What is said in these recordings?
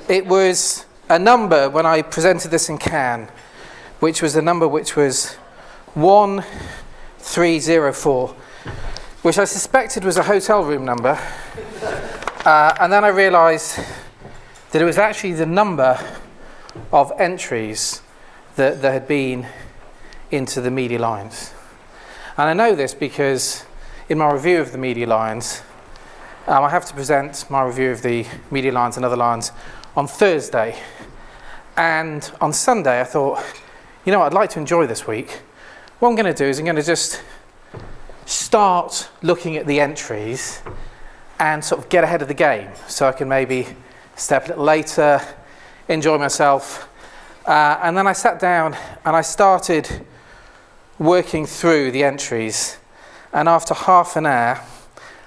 it was a number when I presented this in Cannes, which was a number which was 1304, which I suspected was a hotel room number. And then I realised that it was actually the number of entries that there had been into the media lines. And I know this because in my review of the media lines, I have to present my review of the media lines and other lines on Thursday. And on Sunday, I thought, you know what, I'd like to enjoy this week. What I'm going to do is I'm going to just start looking at the entries and sort of get ahead of the game so I can maybe step a little later, enjoy myself. And then I sat down and I started working through the entries. And after half an hour,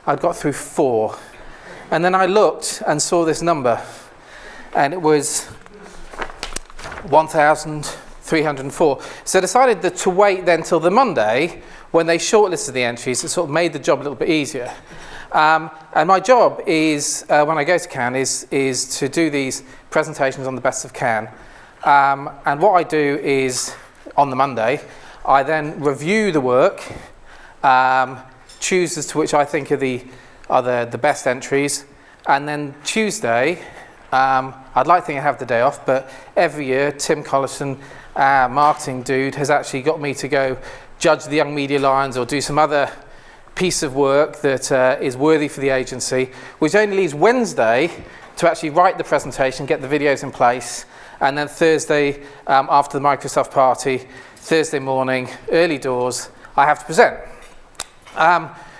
I'd got through 4. And then I looked and saw this number. And it was 1,304. So I decided that to wait then till the Monday, when they shortlisted the entries, it sort of made the job a little bit easier. And my job is, when I go to Cannes, is to do these presentations on the best of Cannes. And what I do is, on the Monday, I then review the work, choose as to which I think are the best entries, and then Tuesday, I'd like to think I have the day off, but every year Tim Collison, our marketing dude, has actually got me to go judge the young media lines or do some other piece of work that is worthy for the agency, which only leaves Wednesday to actually write the presentation, get the videos in place, and then Thursday, after the Microsoft party, Thursday morning, early doors, I have to present.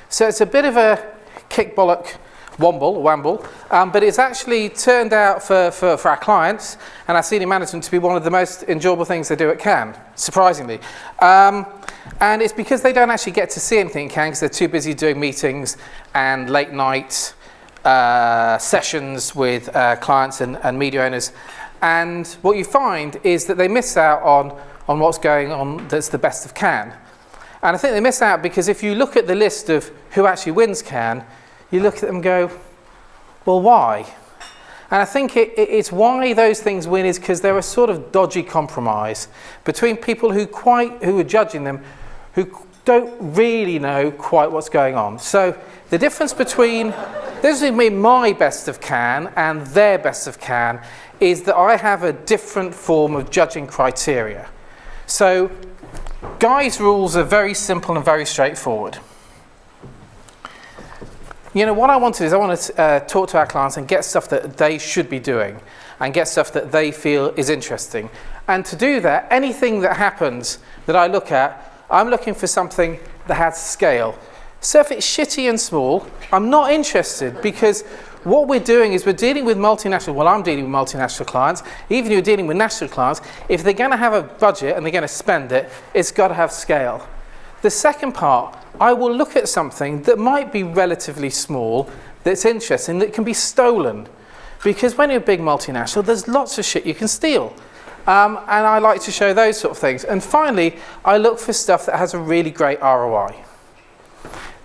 So it's a bit of a kick bollock wamble, but it's actually turned out for our clients and our senior management to be one of the most enjoyable things they do at Cannes, surprisingly. And it's because they don't actually get to see anything in Cannes because they're too busy doing meetings and late night sessions with clients and media owners. And what you find is that they miss out on what's going on that's the best of Cannes. And I think they miss out because if you look at the list of who actually wins Cannes, you look at them and go, well, why? And I think it's why those things win is because they're a sort of dodgy compromise between people who are judging them who don't really know quite what's going on. So the difference between my best of Cannes and their best of Cannes is that I have a different form of judging criteria. So Guy's rules are very simple and very straightforward. You know, what I want to do is I want to talk to our clients and get stuff that they should be doing and get stuff that they feel is interesting. And to do that, anything that happens that I look at, I'm looking for something that has scale. So if it's shitty and small, I'm not interested because what we're doing is we're dealing with multinational, well, I'm dealing with multinational clients, even if you're dealing with national clients, if they're going to have a budget and they're going to spend it, it's got to have scale. The second part, I will look at something that might be relatively small, that's interesting, that can be stolen. Because when you're a big multinational, there's lots of shit you can steal. And I like to show those sort of things. And finally, I look for stuff that has a really great ROI.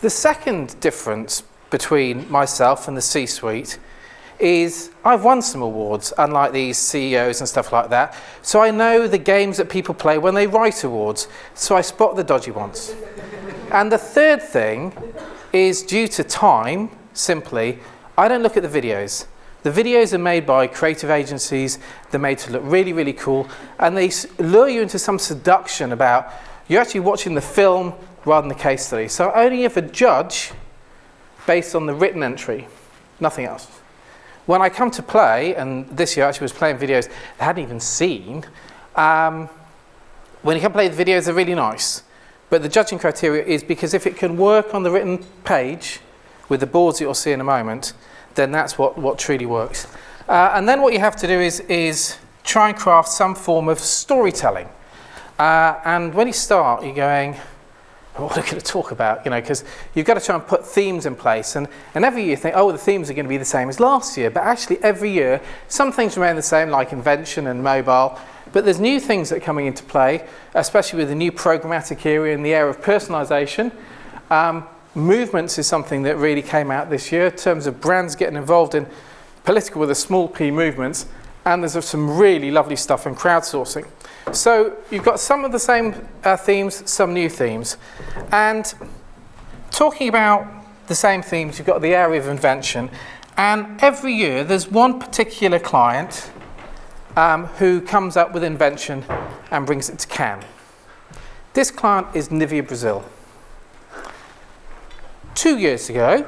The second difference between myself and the C-suite is I've won some awards, unlike these CEOs and stuff like that. So I know the games that people play when they write awards. So I spot the dodgy ones. And the third thing is due to time, simply, I don't look at the videos. The videos are made by creative agencies. They're made to look really, really cool. And they lure you into some seduction about you're actually watching the film rather than the case study. So I only ever judge based on the written entry, nothing else. When I come to play, and this year I actually was playing videos I hadn't even seen, when you come play the videos, they're really nice. But the judging criteria is because if it can work on the written page with the boards that you'll see in a moment, then that's what truly works. And then what you have to do is try and craft some form of storytelling. And when you start, you're going, what are we going to talk about? You know, because you've got to try and put themes in place. And every year you think, oh, the themes are going to be the same as last year. But actually every year, some things remain the same, like invention and mobile. But there's new things that are coming into play, especially with the new programmatic area in the area of personalisation. Movements is something that really came out this year in terms of brands getting involved in political with a small p movements. and there's some really lovely stuff in crowdsourcing. So you've got some of the same themes, some new themes. And talking about the same themes, you've got the area of invention. And every year there's one particular client who comes up with invention and brings it to Cannes. This client is Nivea Brazil. 2 years ago,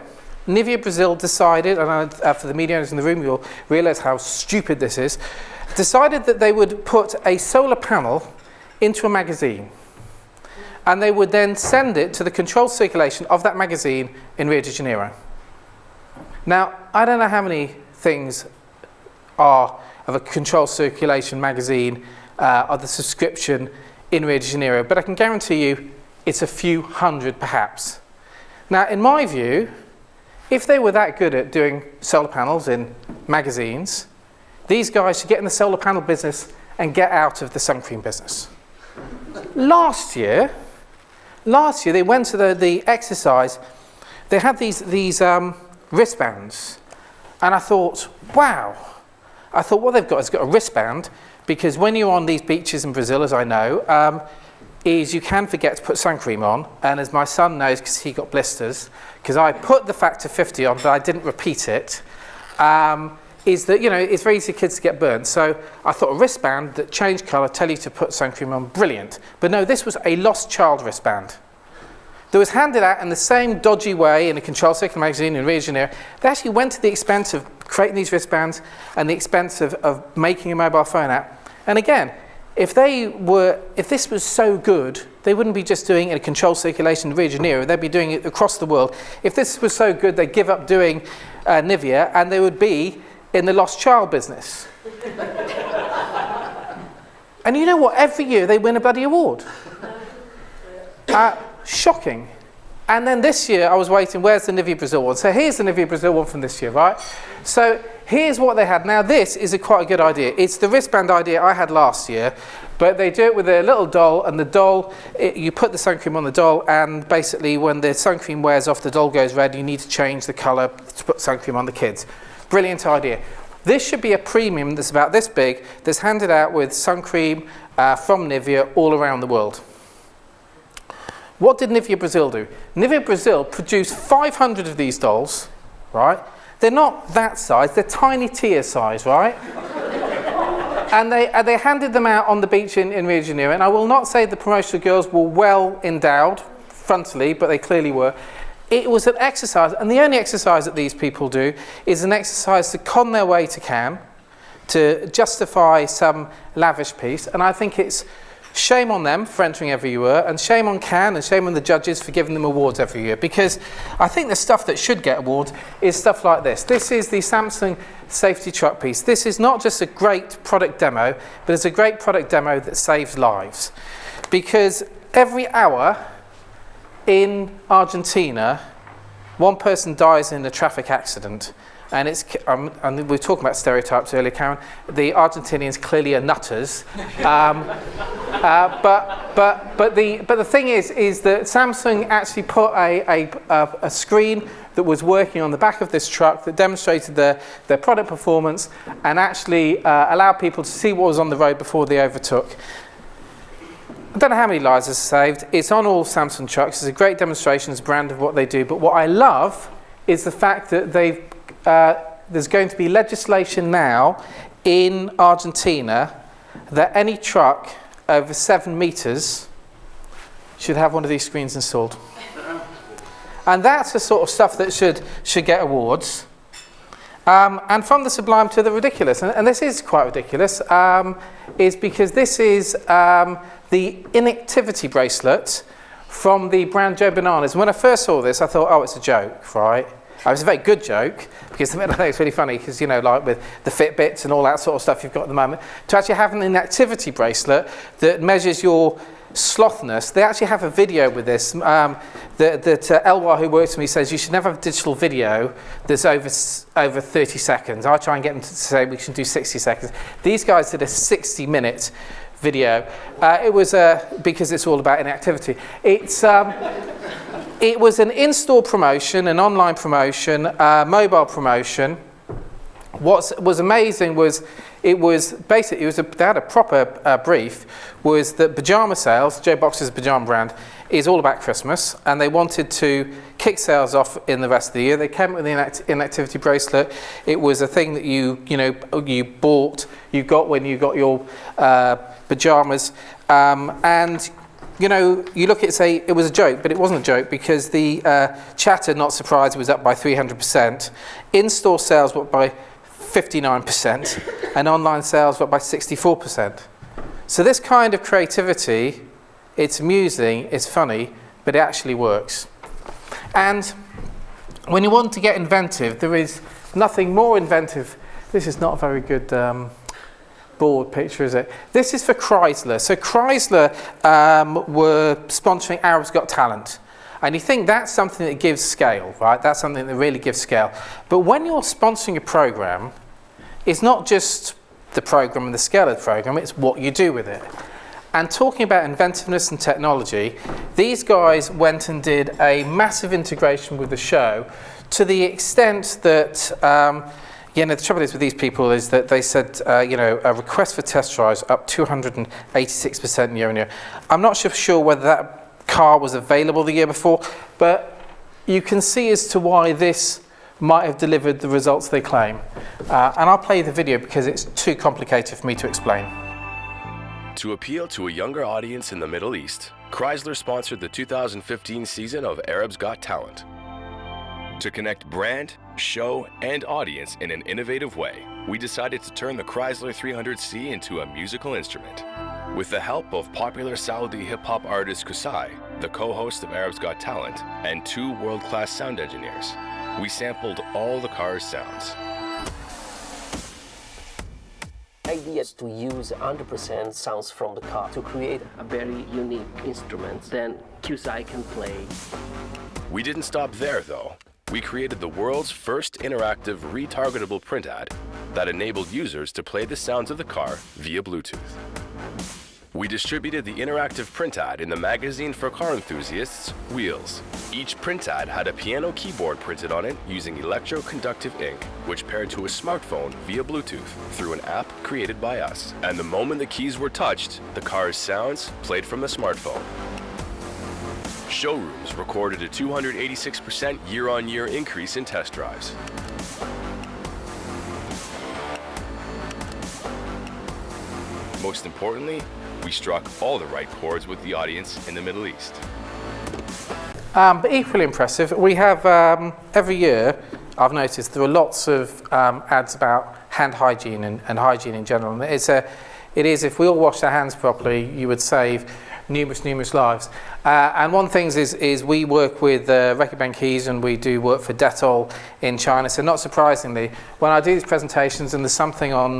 Nivea Brazil decided, and for the media owners in the room, you'll realize how stupid this is, decided that they would put a solar panel into a magazine. And they would then send it to the controlled circulation of that magazine in Rio de Janeiro. Now, I don't know how many things are of a controlled circulation magazine of the subscription in Rio de Janeiro, but I can guarantee you it's a few hundred perhaps. Now, in my view, if they were that good at doing solar panels in magazines, these guys should get in the solar panel business and get out of the sun cream business. Last year they went to the exercise. They had these wristbands, and I thought, wow. I thought what they've got is got a wristband, because when you're on these beaches in Brazil, as I know, is you can forget to put sun cream on, and as my son knows, because he got blisters, because I put the factor 50 on, but I didn't repeat it, is that, you know, it's very easy for kids to get burnt. So I thought a wristband that changed colour, tell you to put sun cream on, brilliant. But no, this was a lost child wristband that was handed out in the same dodgy way in a controlled circuit magazine in Rio de Janeiro. They actually went to the expense of creating these wristbands and the expense of making a mobile phone app. And again, if this was so good, they wouldn't be just doing it in a controlled circulation in Rio de Janeiro, they'd be doing it across the world. If this was so good, they'd give up doing Nivea, and they would be in the lost child business. And you know what? Every year they win a bloody award. Shocking. And then this year I was waiting, where's the Nivea Brazil one? So here's the Nivea Brazil one from this year, right? So here's what they had. Now this is quite a good idea. It's the wristband idea I had last year, but they do it with a little doll, and the doll, you put the sun cream on the doll, and basically when the sun cream wears off, the doll goes red, you need to change the colour to put sun cream on the kids. Brilliant idea. This should be a premium that's about this big, that's handed out with sun cream from Nivea all around the world. What did Nivea Brazil do? Nivea Brazil produced 500 of these dolls, right? They're not that size, they're tiny Tia size, right? And they handed them out on the beach in Rio de Janeiro. And I will not say the promotional girls were well endowed frontally, but they clearly were. It was an exercise, and the only exercise that these people do is an exercise to con their way to Cannes, to justify some lavish piece. And I think it's shame on them for entering every year, and shame on Cannes, and shame on the judges for giving them awards every year, because I think the stuff that should get awards is stuff like this. This is the Samsung safety truck piece. This is not just a great product demo, but it's a great product demo that saves lives. Because every hour in Argentina, one person dies in a traffic accident. And and we were talking about stereotypes earlier, Karen. The Argentinians clearly are nutters, but the thing is that Samsung actually put a screen that was working on the back of this truck that demonstrated their product performance, and actually allowed people to see what was on the road before they overtook. I don't know how many lives it's saved. It's on all Samsung trucks. It's a great demonstration as a brand of what they do. But what I love is the fact that there's going to be legislation now in Argentina that any truck over 7 meters should have one of these screens installed. And that's the sort of stuff that should get awards. And from the sublime to the ridiculous, and this is quite ridiculous, is because this is the inactivity bracelet from the brand Joe Bananas. And when I first saw this, I thought, oh, it's a joke, right? It was a very good joke, because I think it's really funny, because, you know, like with the Fitbits and all that sort of stuff you've got at the moment, to actually have an inactivity bracelet that measures your slothness. They actually have a video with this that Elwar, who works with me, says you should never have a digital video that's over 30 seconds. I try and get them to say we should do 60 seconds. These guys did a 60-minute video. It was because it's all about inactivity. It was an in-store promotion, an online promotion, mobile promotion. What was amazing was it was basically, they had a proper brief, was that pyjama sales, Joe Box's pyjama brand, is all about Christmas, and they wanted to kick sales off in the rest of the year. They came up with the inactivity bracelet. It was a thing that you got when you got your pyjamas, and you look at it, say it was a joke, but it wasn't a joke, because the Chatter, not surprised, was up by 300%. In-store sales were up by 59%, and online sales were up by 64%. So this kind of creativity, it's amusing, it's funny, but it actually works. And when you want to get inventive, there is nothing more inventive. This is not a very good board picture, is it? This is for Chrysler. So Chrysler were sponsoring Arabs Got Talent. And you think that's something that gives scale, right? That's something that really gives scale. But when you're sponsoring a program, it's not just the program and the scale of the program, it's what you do with it. And talking about inventiveness and technology, these guys went and did a massive integration with the show, to the extent that the trouble is with these people is that they said, a request for test drives up 286% year on year. I'm not sure whether that car was available the year before, but you can see as to why this might have delivered the results they claim. And I'll play the video because it's too complicated for me to explain. To appeal to a younger audience in the Middle East, Chrysler sponsored the 2015 season of Arabs Got Talent. To connect brand, show, and audience in an innovative way, we decided to turn the Chrysler 300C into a musical instrument. With the help of popular Saudi hip-hop artist Kusai, the co-host of Arabs Got Talent, and 2 world-class sound engineers, we sampled all the car's sounds. The idea is to use 100% sounds from the car to create a very unique instrument. Then Kusai can play. We didn't stop there, though. We created the world's first interactive retargetable print ad that enabled users to play the sounds of the car via Bluetooth. We distributed the interactive print ad in the magazine for car enthusiasts, Wheels. Each print ad had a piano keyboard printed on it using electroconductive ink, which paired to a smartphone via Bluetooth through an app created by us. And the moment the keys were touched, the car's sounds played from the smartphone. Showrooms recorded a 286% year-on-year increase in test drives. Most importantly, we struck all the right chords with the audience in the Middle East. But equally impressive, we have every year, I've noticed there are lots of ads about hand hygiene and hygiene in general. And it is, if we all wash our hands properly, you would save numerous lives. And one thing is we work with Reckitt Benckiser, and we do work for Dettol in China. So not surprisingly, when I do these presentations and there's something on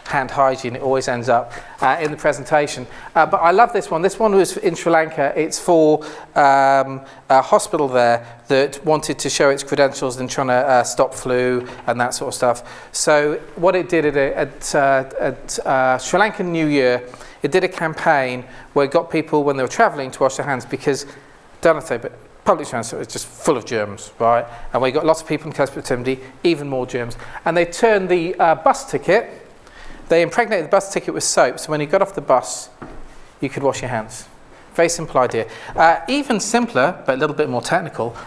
hand hygiene, it always ends up in the presentation. But I love this one. This one was in Sri Lanka. It's for a hospital there that wanted to show its credentials in trying to stop flu and that sort of stuff. So what it did at Sri Lankan New Year, it did a campaign where it got people, when they were travelling, to wash their hands, because, don't know if they, but public transport is just full of germs, right? And we got lots of people in close proximity, even more germs. And they turned the bus ticket, they impregnated the bus ticket with soap, so when you got off the bus, you could wash your hands. Very simple idea. Even simpler, but a little bit more technical,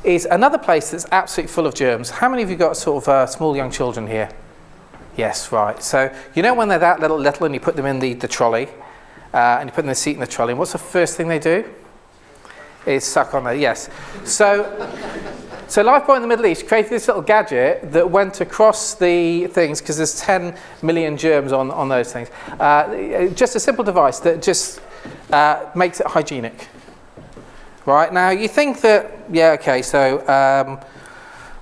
is another place that's absolutely full of germs. How many of you got sort of small young children here? Yes, right. So you know when they're that little and you put them in the trolley, and you put them in the seat in the trolley, and what's the first thing they do? Is suck on there, yes. So Lifebuoy in the Middle East created this little gadget that went across the things, because there's 10 million germs on those things. Just a simple device that just makes it hygienic. Right, now you think that, yeah, okay, so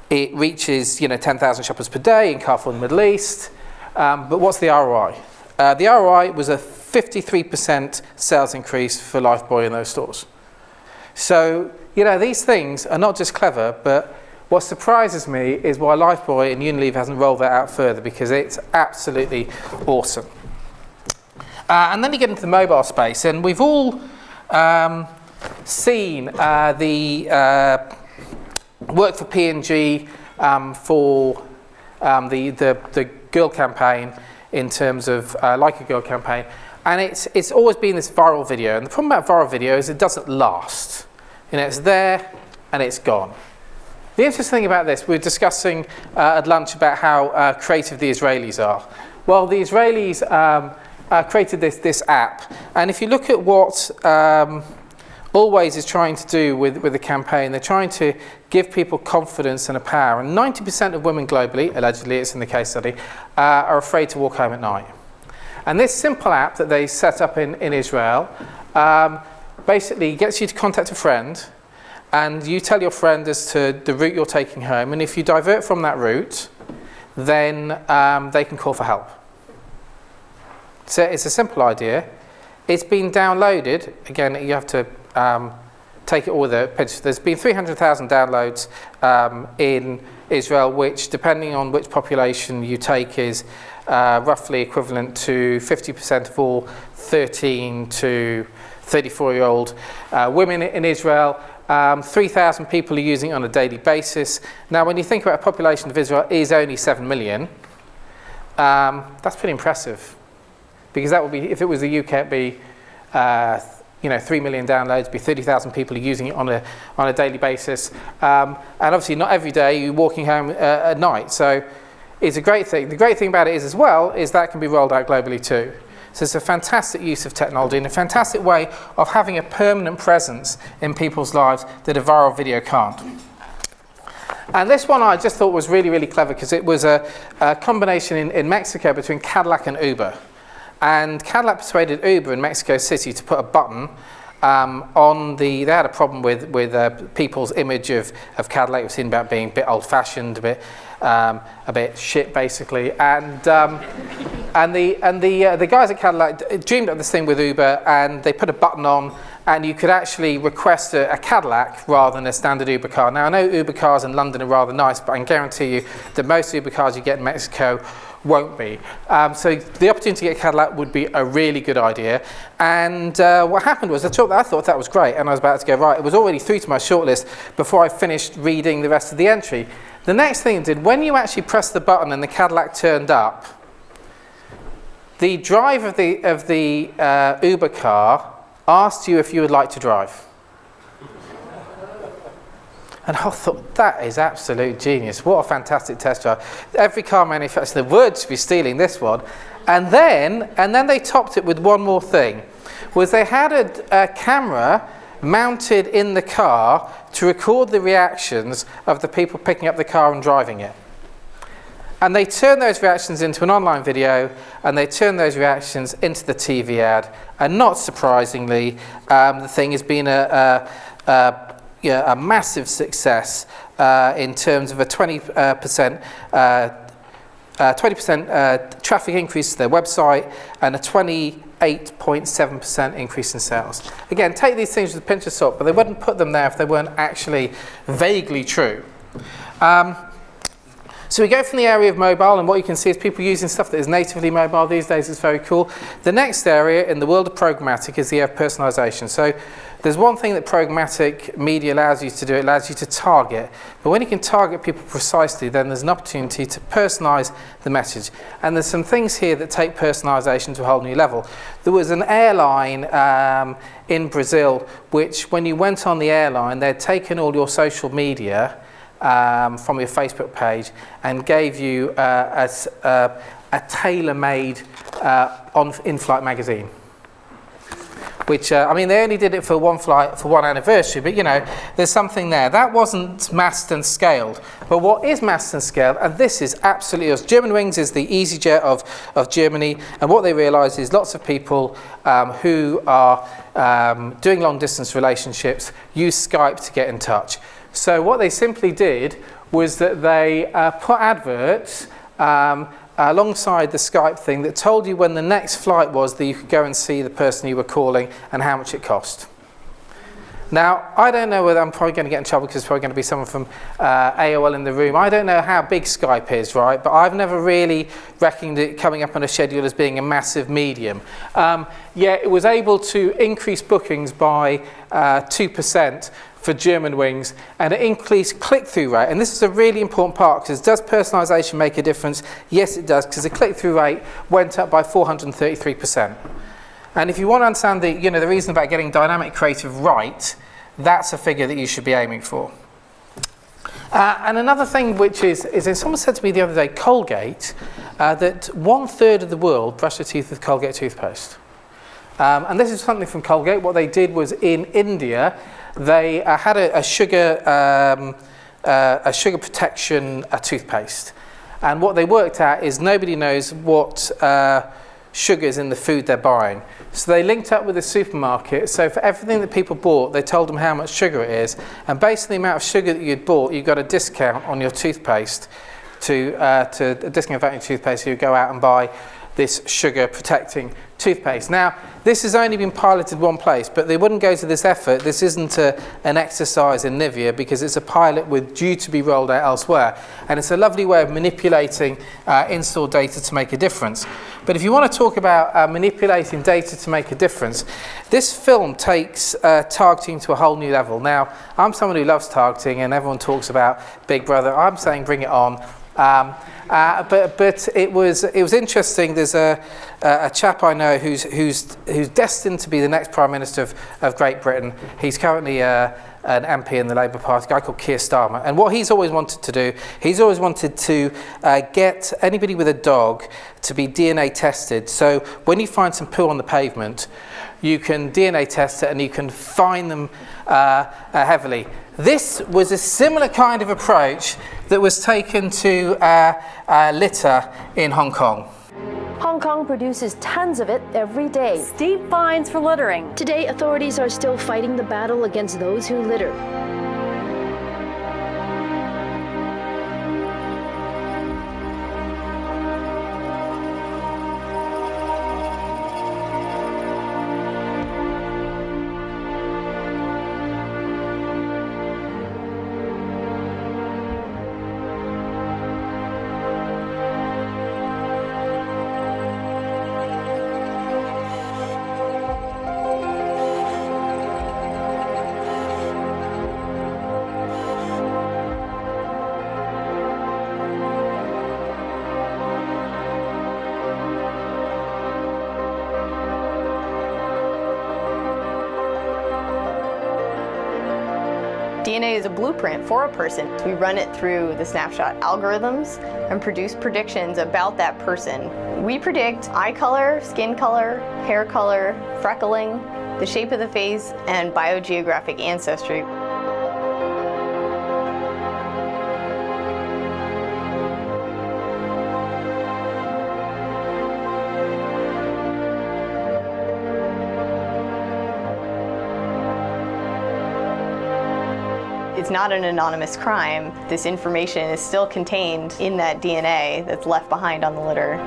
it reaches 10,000 shoppers per day in Carrefour in the Middle East, but what's the ROI? The ROI was a 53% sales increase for Lifebuoy in those stores. So, these things are not just clever, but what surprises me is why Lifebuoy and Unilever hasn't rolled that out further, because it's absolutely awesome. And then you get into the mobile space, and we've all seen the work for P&G for the girl campaign in terms of Like a Girl campaign. And it's always been this viral video. And the problem about viral video is it doesn't last. You know, it's there and it's gone. The interesting thing about this, we were discussing at lunch about how creative the Israelis are. Well, the Israelis created this app, and if you look at what Always is trying to do with the campaign, they're trying to give people confidence and a power. And 90% of women globally, allegedly it's in the case study, are afraid to walk home at night. And this simple app that they set up in Israel basically gets you to contact a friend, and you tell your friend as to the route you're taking home, and if you divert from that route, then they can call for help. So it's a simple idea. It's been downloaded. Again, you have to take it all with a pinch. There's been 300,000 downloads in Israel, which, depending on which population you take, is roughly equivalent to 50% of all 13 to 34-year-old women in Israel. 3,000 people are using it on a daily basis. Now, when you think about a population of Israel is only 7 million, that's pretty impressive. Because that would be, if it was the UK, it'd be 3 million downloads, it'd be 30,000 people using it on a daily basis. And obviously not every day you're walking home at night. So it's a great thing. The great thing about it is, as well, is that can be rolled out globally too. So it's a fantastic use of technology and a fantastic way of having a permanent presence in people's lives that a viral video can't. And this one I just thought was really, really clever, because it was a combination in Mexico between Cadillac and Uber. And Cadillac persuaded Uber in Mexico City to put a button on they had a problem with people's image of Cadillac. It was seen about being a bit old-fashioned, a bit shit, basically. And the guys at Cadillac dreamed up this thing with Uber, and they put a button on, and you could actually request a Cadillac rather than a standard Uber car. Now, I know Uber cars in London are rather nice, but I can guarantee you that most Uber cars you get in Mexico won't be. So the opportunity to get a Cadillac would be a really good idea. And what happened was, I thought that was great, and I was about to go, right, it was already through to my shortlist before I finished reading the rest of the entry. The next thing it did, when you actually pressed the button and the Cadillac turned up, the driver of the Uber car asked you if you would like to drive. And I thought, that is absolute genius. What a fantastic test drive. Every car manufacturer in the world should be stealing this one. And then they topped it with one more thing, was they had a camera mounted in the car to record the reactions of the people picking up the car and driving it. And they turned those reactions into an online video, and they turned those reactions into the TV ad. And not surprisingly, the thing has been a massive success in terms of a 20% traffic increase to their website and a 28.7% increase in sales. Again, take these things with a pinch of salt, but they wouldn't put them there if they weren't actually vaguely true. So we go from the area of mobile, and what you can see is people using stuff that is natively mobile these days. Is very cool. The next area in the world of programmatic is the area of personalization. So there's one thing that programmatic media allows you to do. It allows you to target. But when you can target people precisely, then there's an opportunity to personalize the message. And there's some things here that take personalization to a whole new level. There was an airline in Brazil, which when you went on the airline, they'd taken all your social media from your Facebook page and gave you a tailor-made in-flight magazine. Which, they only did it for one flight, for one anniversary, but there's something there. That wasn't massed and scaled. But what is massed and scaled, and this is absolutely us. Germanwings is the EasyJet of Germany, and what they realise is lots of people who are doing long-distance relationships use Skype to get in touch. So what they simply did was that they put adverts alongside the Skype thing that told you when the next flight was that you could go and see the person you were calling and how much it cost. Now, I don't know whether I'm probably going to get in trouble, because there's probably going to be someone from AOL in the room. I don't know how big Skype is, right? But I've never really reckoned it coming up on a schedule as being a massive medium. Yet it was able to increase bookings by 2% for German wings, and it increased click-through rate. And this is a really important part, because does personalisation make a difference? Yes, it does, because the click-through rate went up by 433%. And if you want to understand the reason about getting dynamic creative right, that's a figure that you should be aiming for. And another thing which is someone said to me the other day, Colgate, that 1/3 of the world brush their teeth with Colgate toothpaste. And this is something from Colgate. What they did was in India, they had a sugar protection toothpaste. And what they worked out is nobody knows what sugar is in the food they're buying. So they linked up with the supermarket. So for everything that people bought, they told them how much sugar it is. And based on the amount of sugar that you'd bought, you got a discount on your toothpaste to a discount on your toothpaste. So you go out and buy this sugar protecting toothpaste. Now, this has only been piloted one place, but they wouldn't go to this effort. This isn't an exercise in Nivea, because it's a pilot due to be rolled out elsewhere. And it's a lovely way of manipulating in-store data to make a difference. But if you want to talk about manipulating data to make a difference, this film takes targeting to a whole new level. Now, I'm someone who loves targeting, and everyone talks about Big Brother. I'm saying bring it on. But it was interesting. There's a chap I know who's destined to be the next Prime Minister of Great Britain. He's currently an MP in the Labour Party, a guy called Keir Starmer. And what he's always wanted to do, he's always wanted to get anybody with a dog to be DNA tested. So when you find some poo on the pavement, you can DNA test it and you can fine them heavily. This was a similar kind of approach that was taken to litter in Hong Kong. Hong Kong produces tons of it every day. Steep fines for littering. Today, authorities are still fighting the battle against those who litter. DNA is a blueprint for a person. We run it through the snapshot algorithms and produce predictions about that person. We predict eye color, skin color, hair color, freckling, the shape of the face, and biogeographic ancestry. It's not an anonymous crime. This information is still contained in that DNA that's left behind on the litter.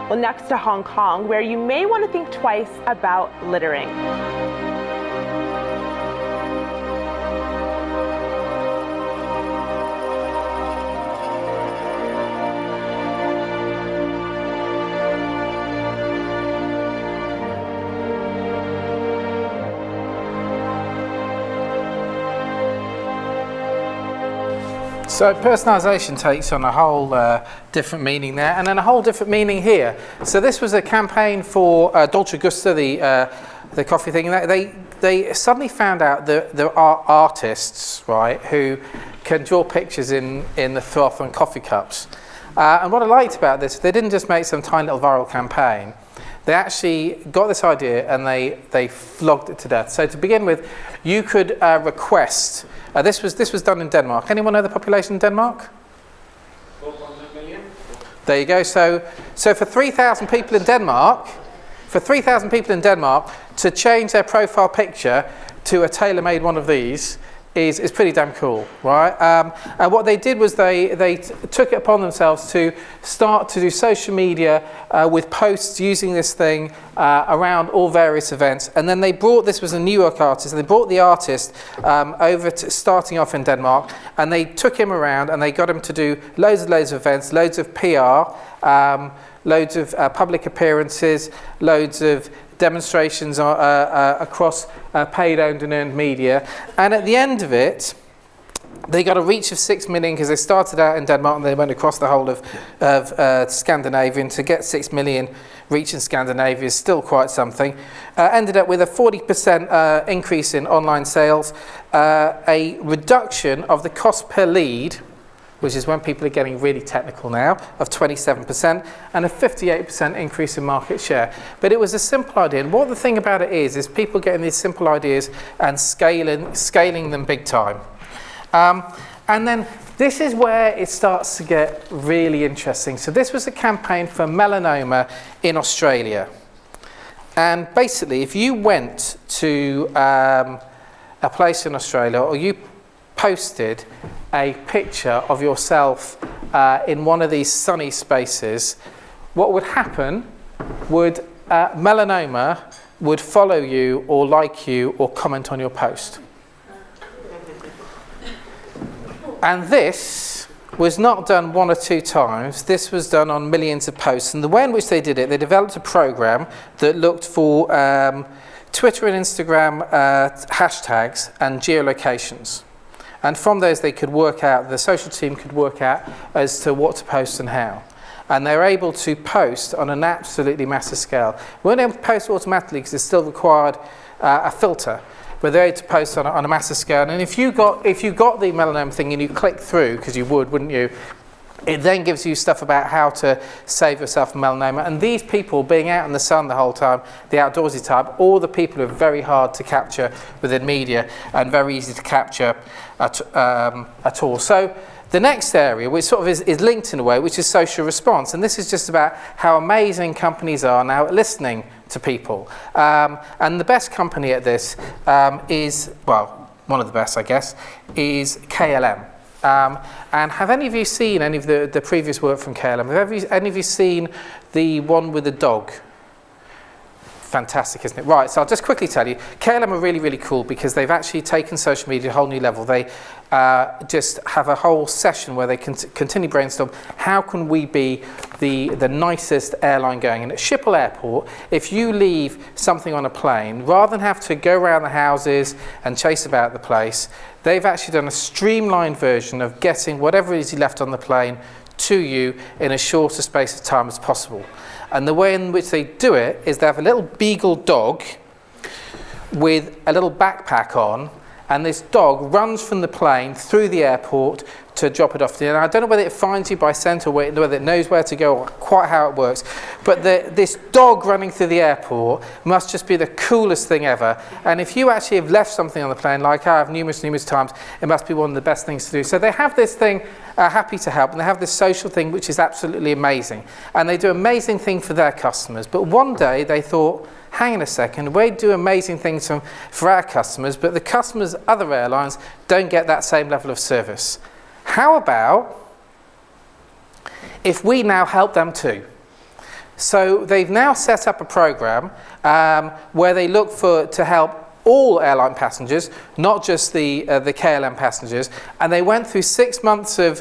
Well, next to Hong Kong, where you may want to think twice about littering. So personalisation takes on a whole different meaning there, and then a whole different meaning here. So this was a campaign for Dolce Gusto, the coffee thing. They suddenly found out that there are artists, right, who can draw pictures in the froth on coffee cups. And what I liked about this, they didn't just make some tiny little viral campaign. They actually got this idea and they flogged it to death. So to begin with, you could request. This was done in Denmark. Anyone know the population in Denmark? 400 million. There you go. So for 3,000 people in Denmark, to change their profile picture to a tailor-made one of these is pretty damn cool, right? And what they did was they took it upon themselves to start to do social media with posts using this thing around all various events. And then they brought, this was a New York artist, and they brought the artist over to starting off in Denmark, and they took him around and they got him to do loads of events, loads of PR, loads of public appearances, loads of demonstrations across paid, owned and earned media. And at the end of it, they got a reach of 6 million because they started out in Denmark and they went across the whole of Scandinavia. And to get 6 million reach in Scandinavia is still quite something. Ended up with a 40% increase in online sales, a reduction of the cost per lead, which is when people are getting really technical now, of 27%, and a 58% increase in market share. But it was a simple idea, and what the thing about it is people getting these simple ideas and scaling them big time. And then this is where it starts to get really interesting. So this was a campaign for melanoma in Australia. And basically, if you went to a place in Australia, or you posted a picture of yourself in one of these sunny spaces, what would happen would melanoma would follow you or like you or comment on your post. And this was not done 1 or 2 times. This was done on millions of posts. And the way in which they did it, they developed a program that looked for Twitter and Instagram hashtags and geolocations. And from those they could work out, the social team could work out as to what to post and how. And they were able to post on an absolutely massive scale. We weren't able to post automatically because it still required a filter. But they're able to post on a massive scale. And if you got the melanoma thing and you click through, because you would, wouldn't you? It then gives you stuff about how to save yourself from melanoma. And these people being out in the sun the whole time, the outdoorsy type, all the people are very hard to capture within media and very easy to capture at all. So the next area, which sort of is linked in a way, which is social response. And this is just about how amazing companies are now at listening to people. And the best company at this is, well, one of the best, I guess, is KLM. And have any of you seen any of the previous work from KLM? Have any of you seen the one with the dog? Fantastic, isn't it? Right, so I'll just quickly tell you, KLM are really, really cool because they've actually taken social media to a whole new level. They just have a whole session where they can continue brainstorm, how can we be the nicest airline going? And at Schiphol Airport, if you leave something on a plane, rather than have to go around the houses and chase about the place, they've actually done a streamlined version of getting whatever it is you left on the plane to you in a shorter space of time as possible. And the way in which they do it is they have a little beagle dog with a little backpack on, and this dog runs from the plane through the airport to drop it off. And I don't know whether it finds you by scent or whether it knows where to go or quite how it works, but this dog running through the airport must just be the coolest thing ever. And if you actually have left something on the plane, like I have numerous times, it must be one of the best things to do. So they have this thing, Happy to Help, and they have this social thing which is absolutely amazing. And they do amazing things for their customers. But one day they thought, hang on a second, we do amazing things for our customers, but the customers, other airlines, don't get that same level of service. How about if we now help them too? So they've now set up a program where they look to help all airline passengers, not just the KLM passengers, and they went through 6 months of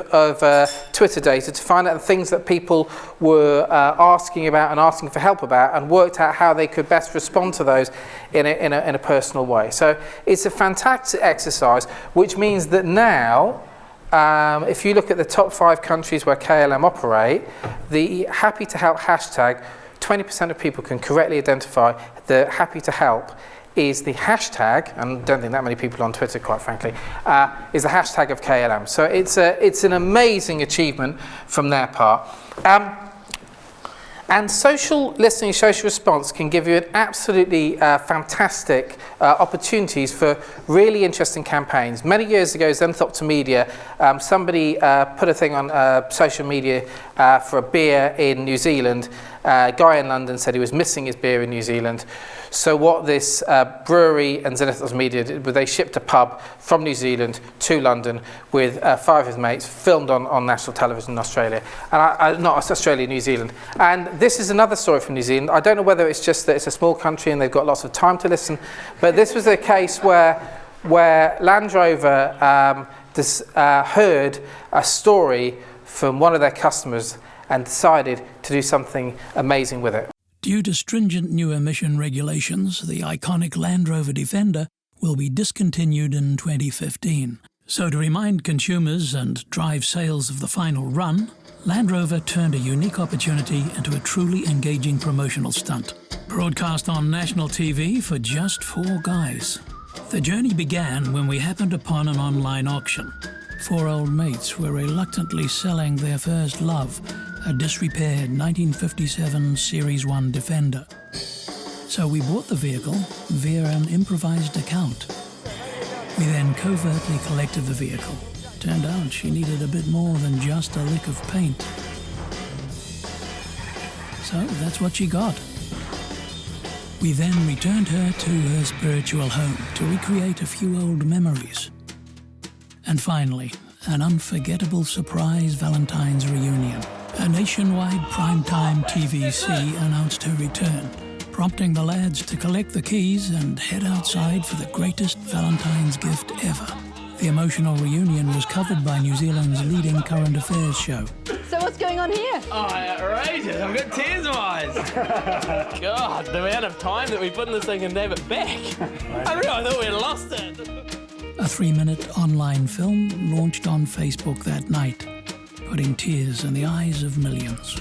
Twitter data to find out the things that people were asking about and asking for help about, and worked out how they could best respond to those in a personal way. So it's a fantastic exercise, which means that now, if you look at the top 5 countries where KLM operate, the Happy to Help hashtag, 20% of people can correctly identify the Happy to Help is the hashtag, and I don't think that many people on Twitter, quite frankly, is the hashtag of KLM. So it's an amazing achievement from their part. And social listening, social response can give you an absolutely fantastic opportunities for really interesting campaigns. Many years ago, ZenithOptimedia, somebody put a thing on social media for a beer in New Zealand. A guy in London said he was missing his beer in New Zealand. So what this brewery and ZenithOptimedia did was they shipped a pub from New Zealand to London with 5 of his mates, filmed on national television in Australia. And not Australia, New Zealand. And this is another story from New Zealand. I don't know whether it's just that it's a small country and they've got lots of time to listen, but this was a case where Land Rover heard a story from one of their customers and decided to do something amazing with it. Due to stringent new emission regulations, the iconic Land Rover Defender will be discontinued in 2015. So to remind consumers and drive sales of the final run, Land Rover turned a unique opportunity into a truly engaging promotional stunt. Broadcast on national TV for just 4 guys. The journey began when we happened upon an online auction. 4 old mates were reluctantly selling their first love, a disrepaired 1957 Series 1 Defender. So we bought the vehicle via an improvised account. We then covertly collected the vehicle. Turned out she needed a bit more than just a lick of paint. So that's what she got. We then returned her to her spiritual home to recreate a few old memories. And finally, an unforgettable surprise Valentine's reunion. A nationwide primetime TVC announced her return, prompting the lads to collect the keys and head outside for the greatest Valentine's gift ever. The emotional reunion was covered by New Zealand's leading current affairs show. So what's going on here? Oh, outrageous. I've got tears in my eyes. God, the amount of time that we put in this thing and have it back. I thought we'd lost it. A 3-minute online film launched on Facebook that night, putting tears in the eyes of millions.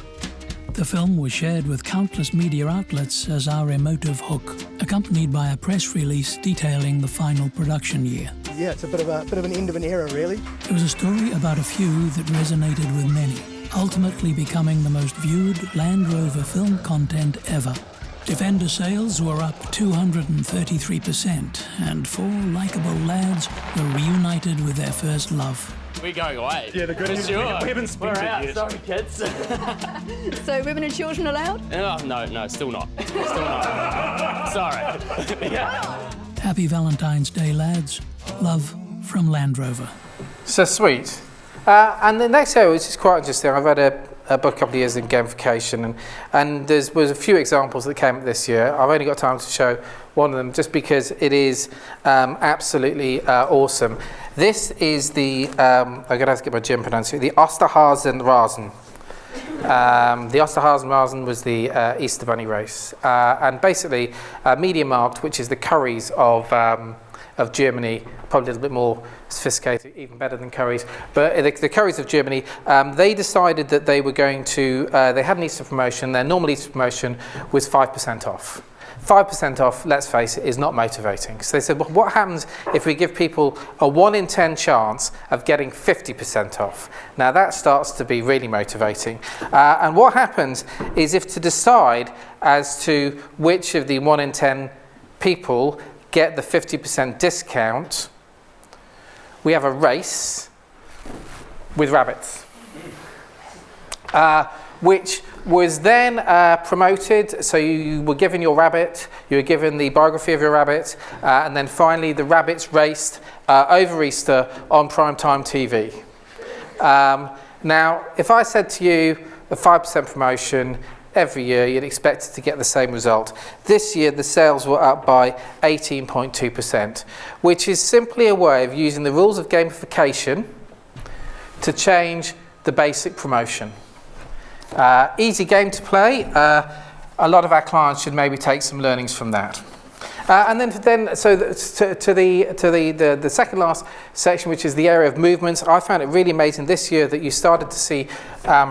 The film was shared with countless media outlets as our emotive hook, accompanied by a press release detailing the final production year. Yeah, it's a bit of an end of an era, really. It was a story about a few that resonated with many, ultimately becoming the most viewed Land Rover film content ever. Defender sales were up 233%, and 4 likeable lads were reunited with their first love. We're going away. Yeah, the good news sure. we haven't spent We're it out. yet. Sorry, kids. So women and children allowed? Oh, no, still not. Still not. Sorry. Yeah. Happy Valentine's Day, lads. Love from Land Rover. So sweet. And the next area, which is quite interesting, I've read a book a couple of years in gamification, and there was a few examples that came up this year. I've only got time to show one of them just because it is absolutely awesome. This is the, I'm going to have to get my gym pronunciation, the Osterhasen-Rasen. The Osterhasen-Rasen was the Easter Bunny race. And basically, MediaMarkt, which is the Currys of Germany, probably a little bit more sophisticated, even better than Currys. But the Currys of Germany, they decided that they were going to, they had an Easter promotion. Their normal Easter promotion was 5% off. 5% off, let's face it, is not motivating. So they said, well, what happens if we give people a 1 in 10 chance of getting 50% off? Now that starts to be really motivating. And what happens is if to decide as to which of the 1 in 10 people get the 50% discount, we have a race with rabbits, which was then promoted. So you were given your rabbit, you were given the biography of your rabbit, and then finally the rabbits raced over Easter on primetime TV. Now, if I said to you a 5% promotion every year, you'd expect it to get the same result. This year, the sales were up by 18.2%, which is simply a way of using the rules of gamification to change the basic promotion. Easy game to play. A lot of our clients should maybe take some learnings from that. And then so to the second last section, which is the area of movements, I found it really amazing this year that you started to see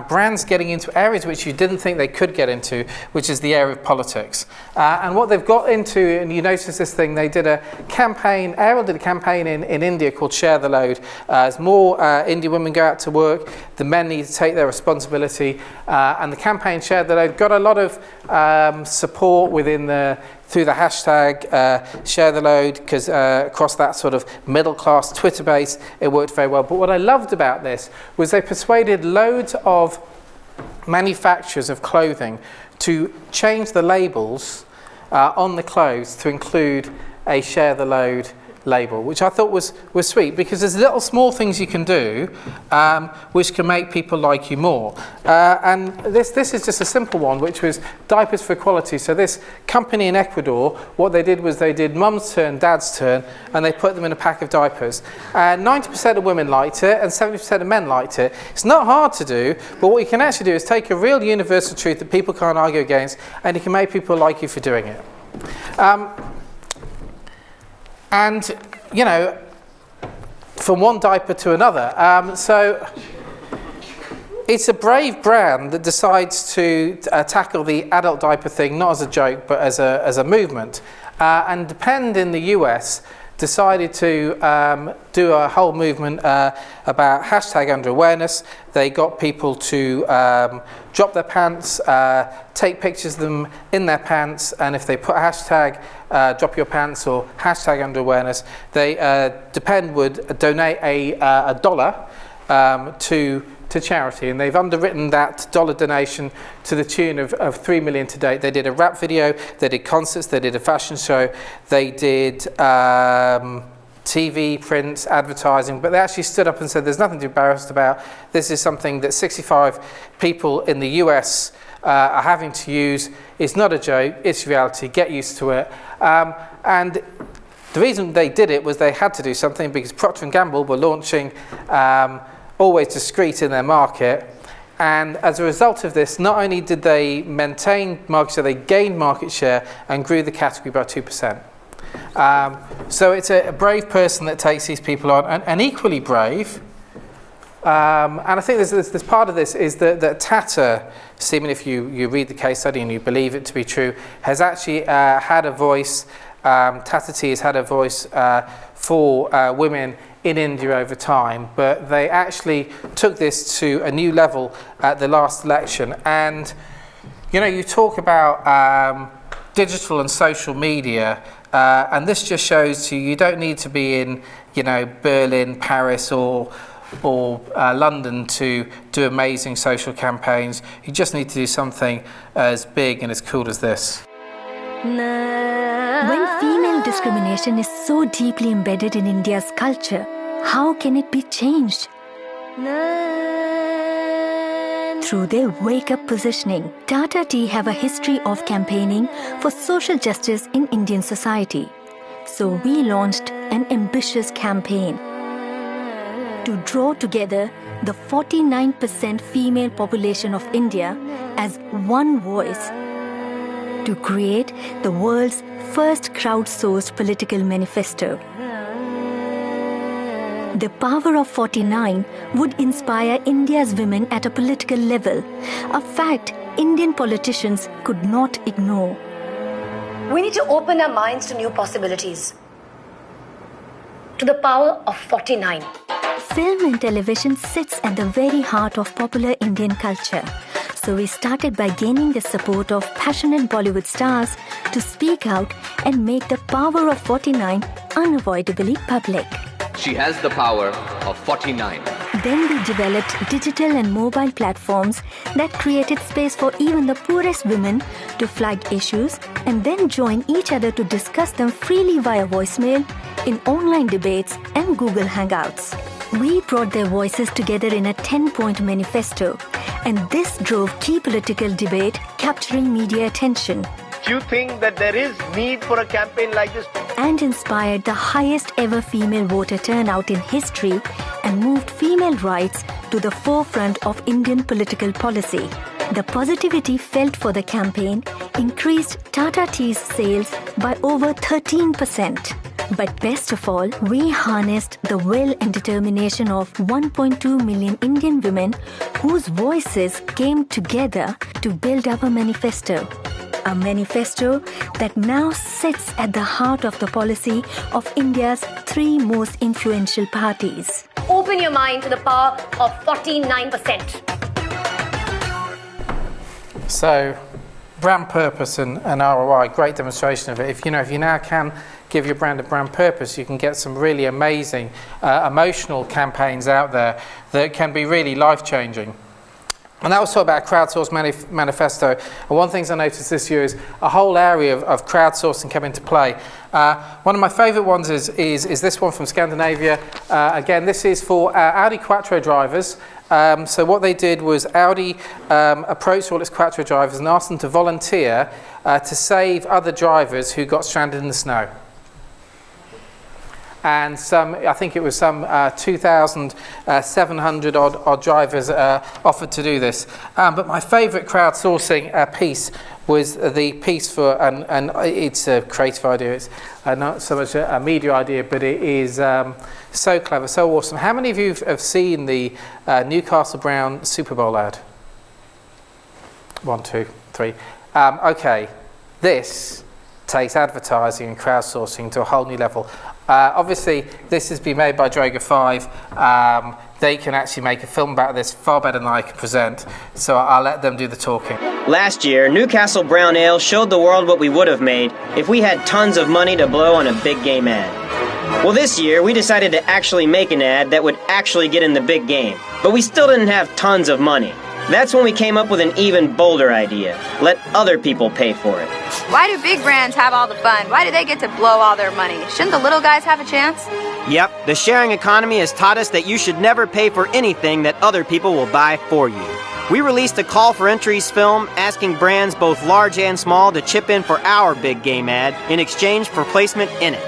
brands getting into areas which you didn't think they could get into, which is the area of politics. And what they've got into, and you notice this thing, they did a campaign, Ariel did a campaign in India called Share the Load. As more Indian women go out to work, the men need to take their responsibility. And the campaign Share the Load got a lot of support within through the hashtag Share the Load, because across that sort of middle-class Twitter base, it worked very well. But what I loved about this was they persuaded loads of manufacturers of clothing to change the labels on the clothes to include a Share the Load label, which I thought was sweet, because there's little small things you can do which can make people like you more. And this is just a simple one, which was diapers for equality. So this company in Ecuador, what they did was they did mum's turn, dad's turn, and they put them in a pack of diapers. 90% of women liked it and 70% of men liked it. It's not hard to do, but what you can actually do is take a real universal truth that people can't argue against, and you can make people like you for doing it. And, you know, from one diaper to another. So it's a brave brand that decides to tackle the adult diaper thing, not as a joke, but as a movement. And Depend in the US decided to do a whole movement about hashtag under awareness. They got people to drop their pants, take pictures of them in their pants, and if they put hashtag drop your pants or hashtag under awareness, they Depend would donate a dollar to charity, and they've underwritten that dollar donation to the tune of $3 million to date. They did a rap video, they did concerts, they did a fashion show, they did TV, print, advertising, but they actually stood up and said there's nothing to be embarrassed about. This is something that 65 people in the US are having to use. It's not a joke, it's reality, get used to it. And the reason they did it was they had to do something, because Procter & Gamble were launching Always Discreet in their market, and as a result of this, not only did they maintain market share, they gained market share and grew the category by 2%. So it's a brave person that takes these people on, and equally brave, and I think there's part of this is that Tata, seemingly if you read the case study and you believe it to be true, has actually had a voice, Tata Tea has had a voice for women in India over time, but they actually took this to a new level at the last election. And you know, you talk about digital and social media, and this just shows you don't need to be in, you know, Berlin, Paris, or London to do amazing social campaigns. You just need to do something as big and as cool as this. When female discrimination is so deeply embedded in India's culture, how can it be changed? Through their wake-up positioning, Tata Tea have a history of campaigning for social justice in Indian society. So we launched an ambitious campaign to draw together the 49% female population of India as one voice, to create the world's first crowdsourced political manifesto. The power of 49 would inspire India's women at a political level, a fact Indian politicians could not ignore. We need to open our minds to new possibilities, to the power of 49. Film and television sits at the very heart of popular Indian culture. So we started by gaining the support of passionate Bollywood stars to speak out and make the power of 49 unavoidably public. She has the power of 49. Then we developed digital and mobile platforms that created space for even the poorest women to flag issues and then join each other to discuss them freely via voicemail, in online debates and Google Hangouts. We brought their voices together in a 10-point manifesto, and this drove key political debate, capturing media attention. Do you think that there is need for a campaign like this? And inspired the highest ever female voter turnout in history and moved female rights to the forefront of Indian political policy. The positivity felt for the campaign increased Tata Tea's sales by over 13%. But best of all, we harnessed the will and determination of 1.2 million Indian women whose voices came together to build up a manifesto. A manifesto that now sits at the heart of the policy of India's three most influential parties. Open your mind to the power of 49%. So, brand purpose and ROI, great demonstration of it. If you now can give your brand a brand purpose, you can get some really amazing emotional campaigns out there that can be really life-changing. And that was sort of about a crowdsourced manifesto. And one of the things I noticed this year is a whole area of crowdsourcing come into play. One of my favourite ones is this one from Scandinavia. Again, this is for Audi Quattro drivers. So what they did was Audi approached all its Quattro drivers and asked them to volunteer to save other drivers who got stranded in the snow. And I think it was some 2,700 odd drivers offered to do this. But my favourite crowdsourcing piece was the piece for, and it's a creative idea, it's not so much a media idea, but it is so clever, so awesome. How many of you have seen the Newcastle Brown Super Bowl ad? 1, 2, 3. Okay, this takes advertising and crowdsourcing to a whole new level. Obviously, this has been made by Drager 5. They can actually make a film about this far better than I can present, so I'll let them do the talking. Last year, Newcastle Brown Ale showed the world what we would have made if we had tons of money to blow on a big game ad. Well, this year, we decided to actually make an ad that would actually get in the big game, but we still didn't have tons of money. That's when we came up with an even bolder idea. Let other people pay for it. Why do big brands have all the fun? Why do they get to blow all their money? Shouldn't the little guys have a chance? Yep, the sharing economy has taught us that you should never pay for anything that other people will buy for you. We released a call for entries film asking brands both large and small to chip in for our big game ad in exchange for placement in it.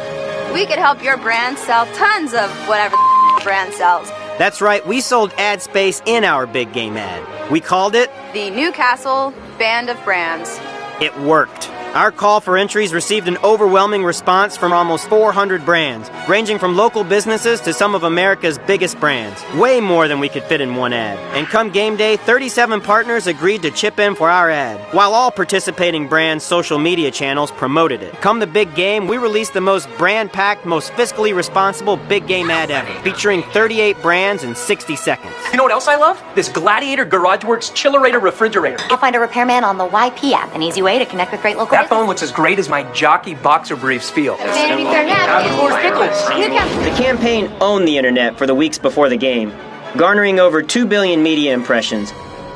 We could help your brand sell tons of whatever the brand sells. That's right, we sold ad space in our big game ad. We called it the Newcastle Band of Brands. It worked. Our call for entries received an overwhelming response from almost 400 brands, ranging from local businesses to some of America's biggest brands. Way more than we could fit in one ad. And come game day, 37 partners agreed to chip in for our ad, while all participating brands' social media channels promoted it. Come the big game, we released the most brand-packed, most fiscally responsible big game ad ever, featuring 38 brands in 60 seconds. You know what else I love? This Gladiator GarageWorks Chillerator Refrigerator. You'll find a repairman on the YP app, an easy way to connect with great local That phone looks as great as my jockey boxer briefs feel. The campaign owned the internet for the weeks before the game, garnering over 2 billion media impressions,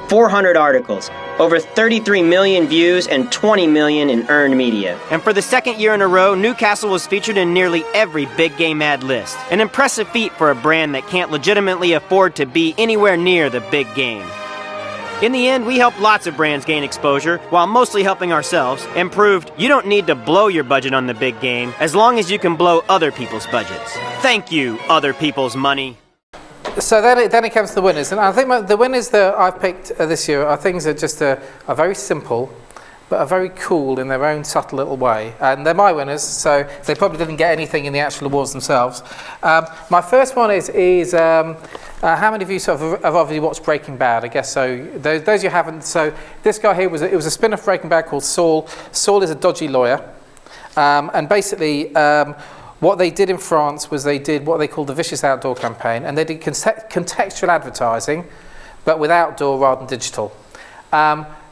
400 articles, over 33 million views, and 20 million in earned media. And for the second year in a row, Newcastle was featured in nearly every big game ad list. An impressive feat for a brand that can't legitimately afford to be anywhere near the big game. In the end, we helped lots of brands gain exposure, while mostly helping ourselves, and proved you don't need to blow your budget on the big game, as long as you can blow other people's budgets. Thank you, other people's money. So then it comes to the winners, and I think the winners that I've picked this year are things that just are very simple, but are very cool in their own subtle little way. And they're my winners, so they probably didn't get anything in the actual awards themselves. My first one is how many of you sort of have obviously watched Breaking Bad? I guess so. Those you haven't. So this guy here was a spin-off Breaking Bad called Saul. Saul is a dodgy lawyer, and basically what they did in France was they did what they called the Vicious Outdoor campaign, and they did contextual advertising, but with outdoor rather than digital.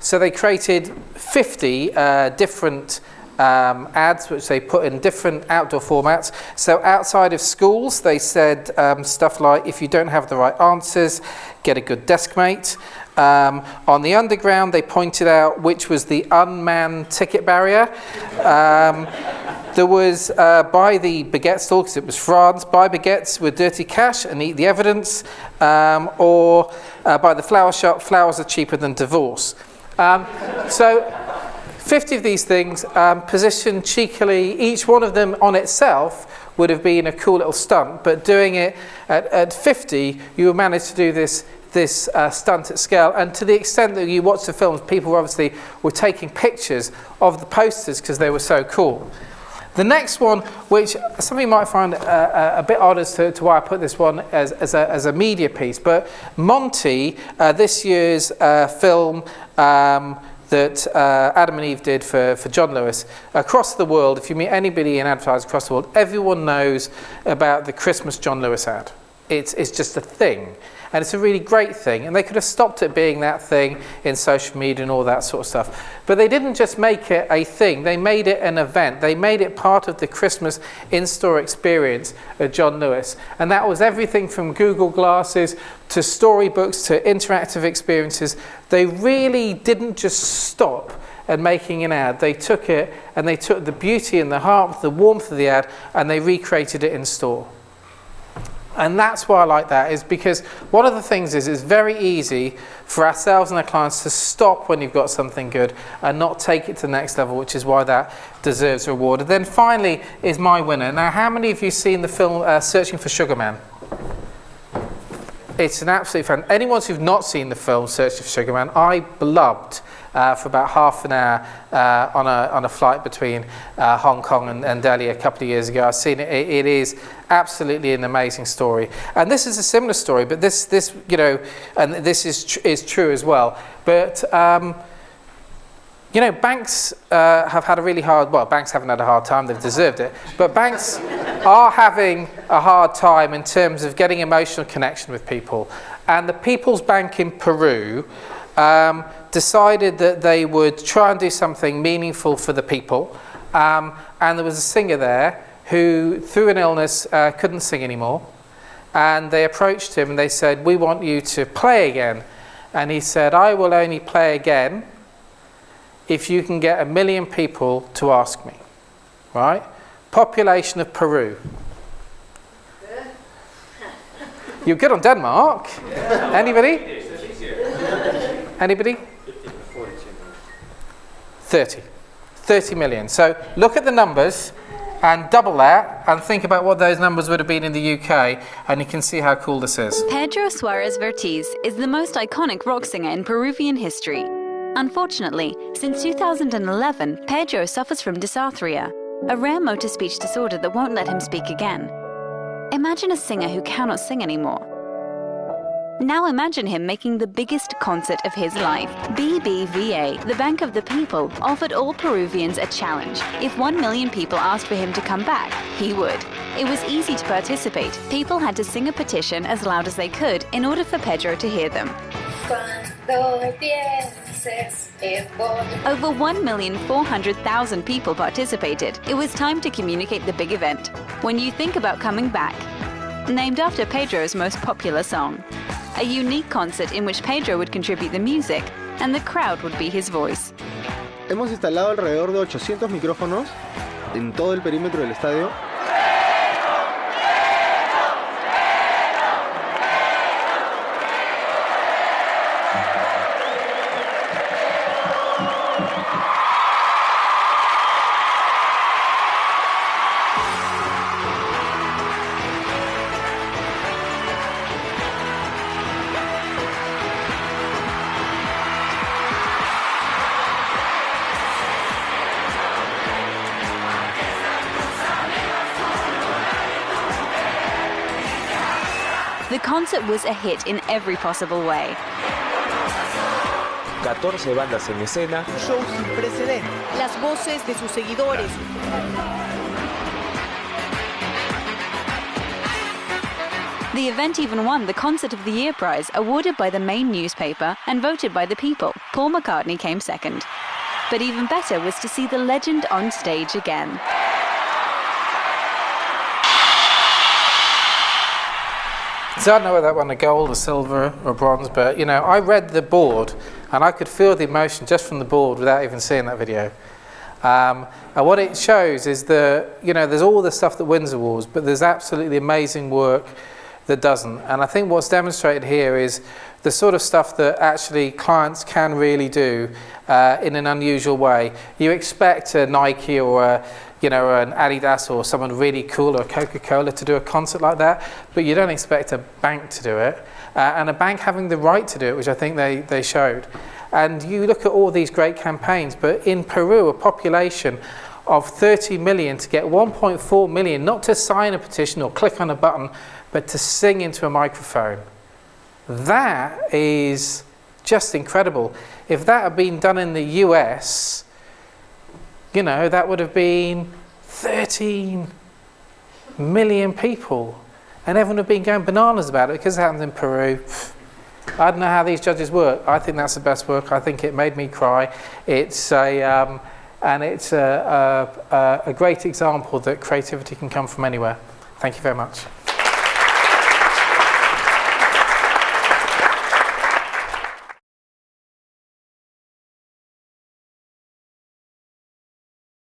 So they created 50 different ads, which they put in different outdoor formats. So outside of schools, they said stuff like, if you don't have the right answers, get a good desk mate. On the underground, they pointed out which was the unmanned ticket barrier. There was buy the baguette stall, because it was France, buy baguettes with dirty cash and eat the evidence, or buy the flower shop, flowers are cheaper than divorce. So 50 of these things positioned cheekily, each one of them on itself would have been a cool little stunt, but doing it at 50, you managed to do this stunt at scale, and to the extent that you watch the films, people obviously were taking pictures of the posters because they were so cool. The next one, which some of you might find a bit odd as to why I put this one as a media piece, but Monty, this year's film that Adam and Eve did for John Lewis, across the world, if you meet anybody in advertising across the world, everyone knows about the Christmas John Lewis ad. it's just a thing. And it's a really great thing. And they could have stopped it being that thing in social media and all that sort of stuff. But they didn't just make it a thing. They made it an event. They made it part of the Christmas in-store experience at John Lewis. And that was everything from Google Glasses to storybooks to interactive experiences. They really didn't just stop at making an ad. They took it and they took the beauty and the heart, the warmth of the ad, and they recreated it in store. And that's why I like that, is because one of the things is it's very easy for ourselves and our clients to stop when you've got something good and not take it to the next level, which is why that deserves a reward. And then finally is my winner. Now, how many of you seen the film Searching for Sugar Man? It's an absolute fan. Anyone who's not seen the film Searching for Sugar Man, I blubbed for about half an hour on a flight between Hong Kong and Delhi a couple of years ago. I've seen it. It is absolutely an amazing story. And this is a similar story, but this you know, and this is true as well. But you know, banks have had a really hard, well, banks haven't had a hard time, they've deserved it, but banks are having a hard time in terms of getting emotional connection with people. And the People's Bank in Peru decided that they would try and do something meaningful for the people. And there was a singer there who, through an illness, couldn't sing anymore. And they approached him and they said, "We want you to play again." And he said, "I will only play again if you can get 1 million people to ask me." Right? Population of Peru. You're good on Denmark. Anybody? Anybody? 30 million. So look at the numbers and double that and think about what those numbers would have been in the UK, and you can see how cool this is. Pedro Suarez Vertiz is the most iconic rock singer in Peruvian history. Unfortunately, since 2011, Pedro suffers from dysarthria, a rare motor speech disorder that won't let him speak again. Imagine a singer who cannot sing anymore. Now imagine him making the biggest concert of his life. BBVA, the Bank of the People, offered all Peruvians a challenge. If 1 million people asked for him to come back, he would. It was easy to participate. People had to sing a petition as loud as they could in order for Pedro to hear them. Over 1,400,000 people participated. It was time to communicate the big event. When you think about coming back, named after Pedro's most popular song. A unique concert in which Pedro would contribute the music and the crowd would be his voice. Hemos instalado alrededor de 800 micrófonos en todo el perímetro del estadio. The concert was a hit in every possible way. 14 bandas en escena. Un show sin precedentes. Las voces de sus seguidores. The event even won the Concert of the Year prize, awarded by the main newspaper and voted by the people. Paul McCartney came second. But even better was to see the legend on stage again. So I don't know whether that won a gold or silver or bronze, but you know, I read the board and I could feel the emotion just from the board without even seeing that video. And what it shows is you know, there's all the stuff that wins awards, but there's absolutely amazing work that doesn't. And I think what's demonstrated here is the sort of stuff that actually clients can really do in an unusual way. You expect a Nike or you know, an Adidas or someone really cool, or a Coca-Cola to do a concert like that, but you don't expect a bank to do it, and a bank having the right to do it, which I think they showed. And you look at all these great campaigns, but in Peru, a population of 30 million, to get 1.4 million, not to sign a petition or click on a button, but to sing into a microphone. That is just incredible. If that had been done in the US, you know, that would have been 13 million people. and everyone would have been going bananas about it because it happened in Peru. I don't know how these judges work. I think that's the best work. I think it made me cry. It's a great example that creativity can come from anywhere. Thank you very much.